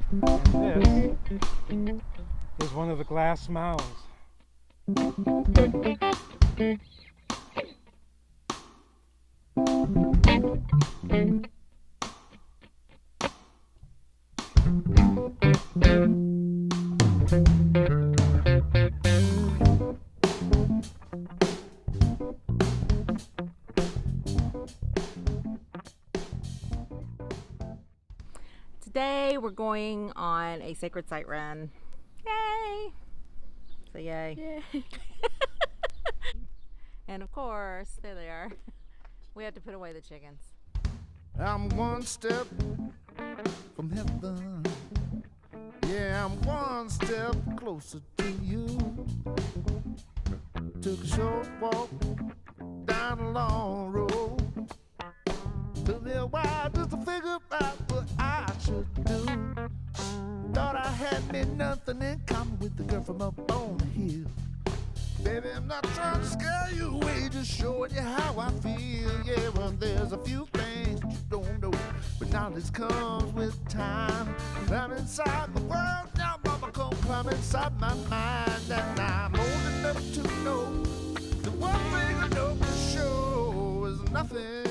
And this is one of the glass mounds. Today we're going on a sacred site run. Yay! So yay. Yay. And of course, there they are. We had to put away the chickens. I'm one step from heaven. Yeah, I'm one step closer to you. Took a short walk down a long road. Took me a while just to figure out what I should do. Thought I had me nothing in common with the girl from up on the hill. Baby, I'm not trying to scare you away, just showing you how I feel. Yeah, well, there's a few things you don't know, but knowledge comes with time. I'm inside the world now, mama, come climb inside my mind. And I'm old enough to know the one thing I know for sure is nothing.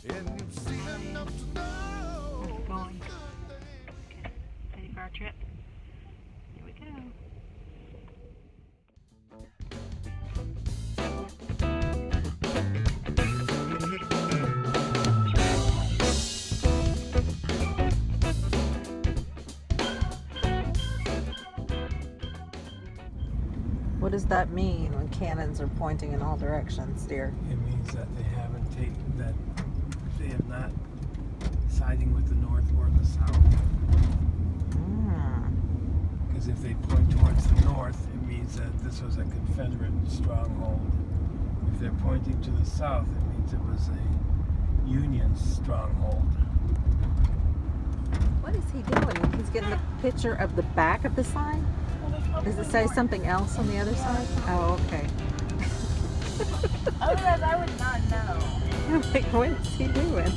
And you've seen enough to know. How's it going? Okay. Ready for our trip? Here we go. What does that mean when cannons are pointing in all directions, dear? It means that they have not siding with the north or the south. Because if they point towards the north, it means that this was a Confederate stronghold. If they're pointing to the south, it means it was a Union stronghold. What is he doing? He's getting a picture of the back of the sign? Does it say something else on the other side? Oh, okay. Otherwise, I would not know. Like, what is he doing?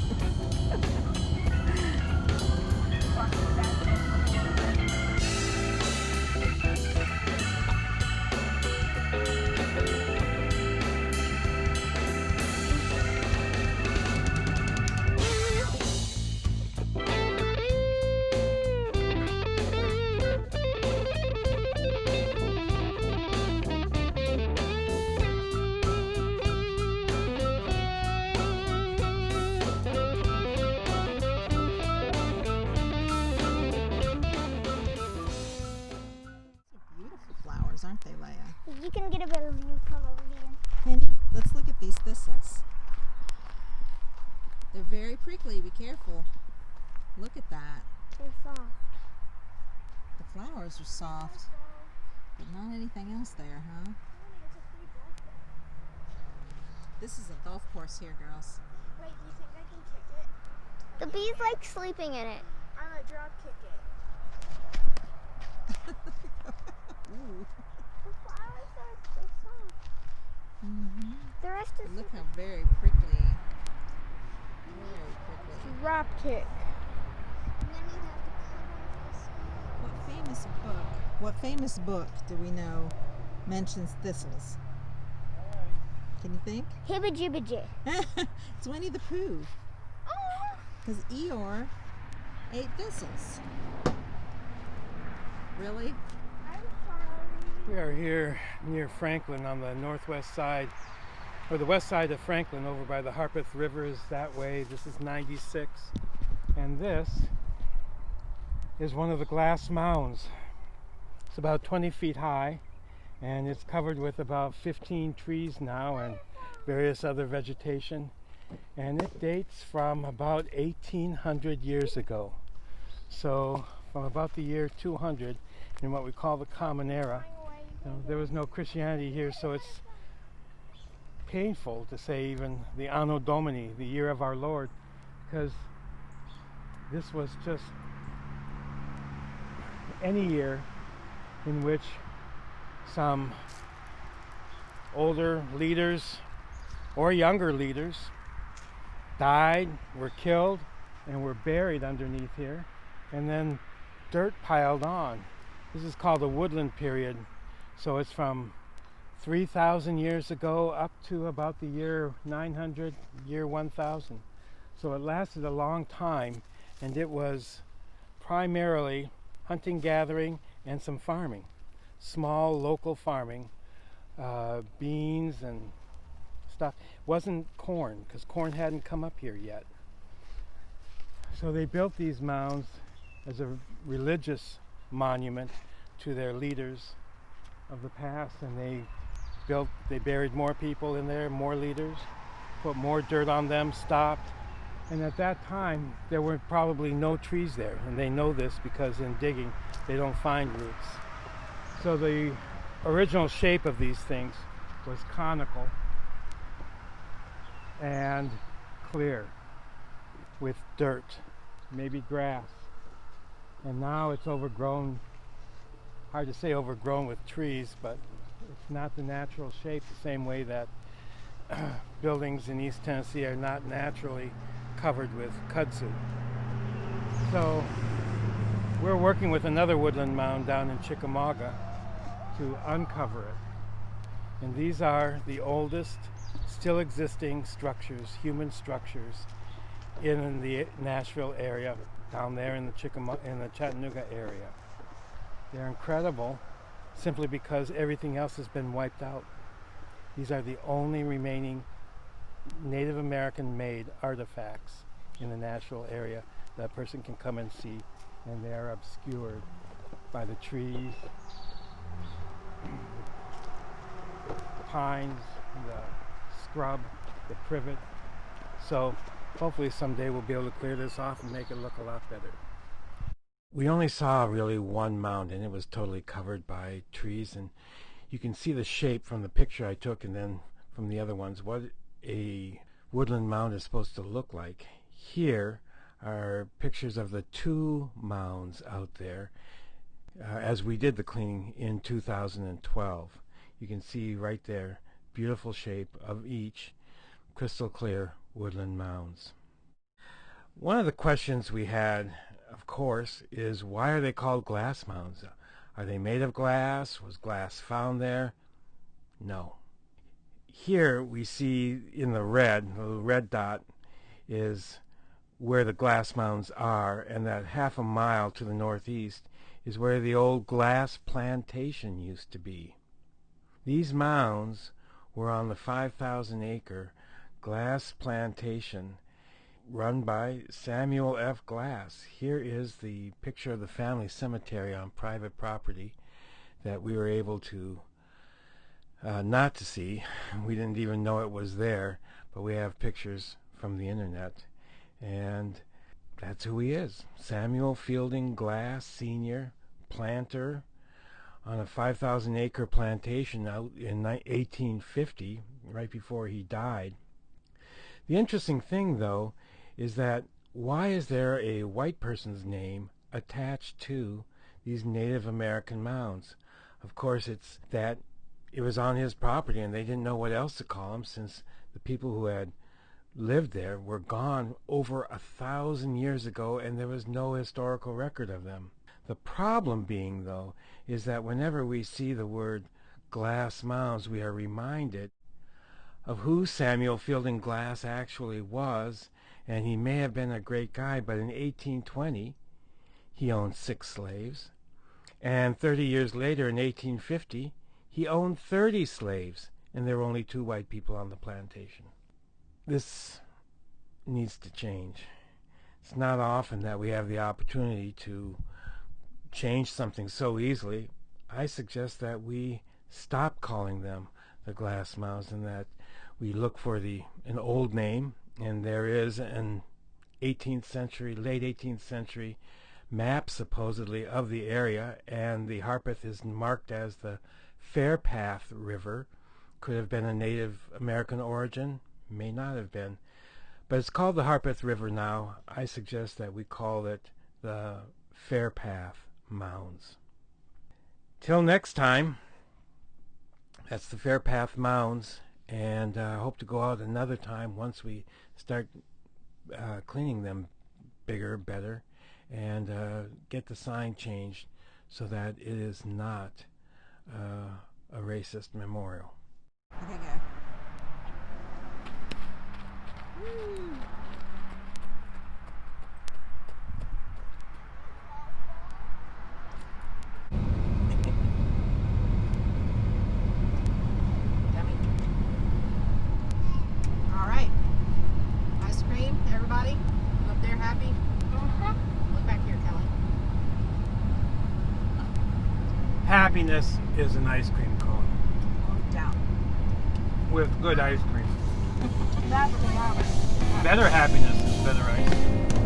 Aren't they, Leia? You can get a better view from over here. Can you? Let's look at these thistles. They're very prickly. Be careful. Look at that. They're soft. The flowers are soft, but not anything else there, huh? This is a golf course here, girls. Wait, do you think I can kick it? The bees like sleeping in it. I'm gonna drop kick it. Ooh. The flowers are so soft. Mm-hmm. The rest is Look how very prickly. Very prickly. drop kick. What famous book do we know mentions thistles? Can you think? Hibba jibba jib. It's Winnie the Pooh. Oh. Because Eeyore ate thistles. Really? I'm sorry. We are here near Franklin on the northwest side, or the west side of Franklin, over by the Harpeth River is that way. This is 96. And this is one of the glass mounds. It's about 20 feet high, and it's covered with about 15 trees now and various other vegetation. And it dates from about 1800 years ago. So from about the year 200 in what we call the Common Era. There was no Christianity here, so it's painful to say even the Anno Domini, the year of our Lord, because this was just any year in which some older leaders or younger leaders died, were killed, and were buried underneath here, and then dirt piled on. This is called the woodland period, so it's from 3,000 years ago up to about the year 900, year 1000. So it lasted a long time, and it was primarily hunting, gathering, and some farming. Small local farming, beans and stuff. It wasn't corn, because corn hadn't come up here yet. So they built these mounds as a religious monument to their leaders of the past, and they buried more people in there, more leaders, put more dirt on them, stopped. And at that time, there were probably no trees there, and they know this because in digging, they don't find roots. So the original shape of these things was conical and clear with dirt, maybe grass. And now it's overgrown, hard to say overgrown with trees, but it's not the natural shape, the same way that buildings in East Tennessee are not naturally covered with kudzu. So we're working with another woodland mound down in Chickamauga to uncover it. And these are the oldest still existing structures, human structures, in the Nashville area, down there in the Chattanooga area. They're incredible simply because everything else has been wiped out. These are the only remaining Native American made artifacts in the Nashville area that a person can come and see, and they are obscured by the trees, the pines, the scrub, the privet. So hopefully someday we'll be able to clear this off and make it look a lot better. We only saw really one mound, and it was totally covered by trees, and you can see the shape from the picture I took and then from the other ones, what a woodland mound is supposed to look like. Here are pictures of the two mounds out there as we did the cleaning in 2012. You can see right there, beautiful shape of each, crystal clear woodland mounds. One of the questions we had, of course, is why are they called glass mounds? Are they made of glass? Was glass found there? No. Here we see in the red dot is where the glass mounds are, and that half a mile to the northeast is where the old glass plantation used to be. These mounds were on the 5,000-acre glass plantation run by Samuel F. Glass. Here is the picture of the family cemetery on private property that we were able to not to see. We didn't even know it was there, but we have pictures from the internet, and that's who he is. Samuel Fielding Glass, Sr., planter on a 5,000-acre plantation out in 1850, right before he died. The interesting thing, though, is that why is there a white person's name attached to these Native American mounds? Of course, it's that it was on his property and they didn't know what else to call him, since the people who had lived there were gone over 1,000 years ago and there was no historical record of them. The problem being, though, is that whenever we see the word glass mounds, we are reminded of who Samuel Fielding Glass actually was. And he may have been a great guy, but in 1820, he owned 6 slaves. And 30 years later, in 1850, he owned 30 slaves, and there were only 2 white people on the plantation. This needs to change. It's not often that we have the opportunity to change something so easily. I suggest that we stop calling them the glass mounds and that we look for an old name. And there is an 18th century, late 18th century map supposedly of the area, and the Harpeth is marked as the Fairpath River. Could have been a Native American origin, may not have been. But it's called the Harpeth River now. I suggest that we call it the Fairpath Mounds. Till next time, that's the Fairpath Mounds. And I hope to go out another time once we start cleaning them bigger, better, and get the sign changed so that it is not a racist memorial. Okay, go. Woo. Yummy. All right. Ice cream, everybody? You up there happy? Look back here, Kelly. Happiness is an ice cream cone No doubt. with good ice cream. That's the moment. Better happiness is better ice cream.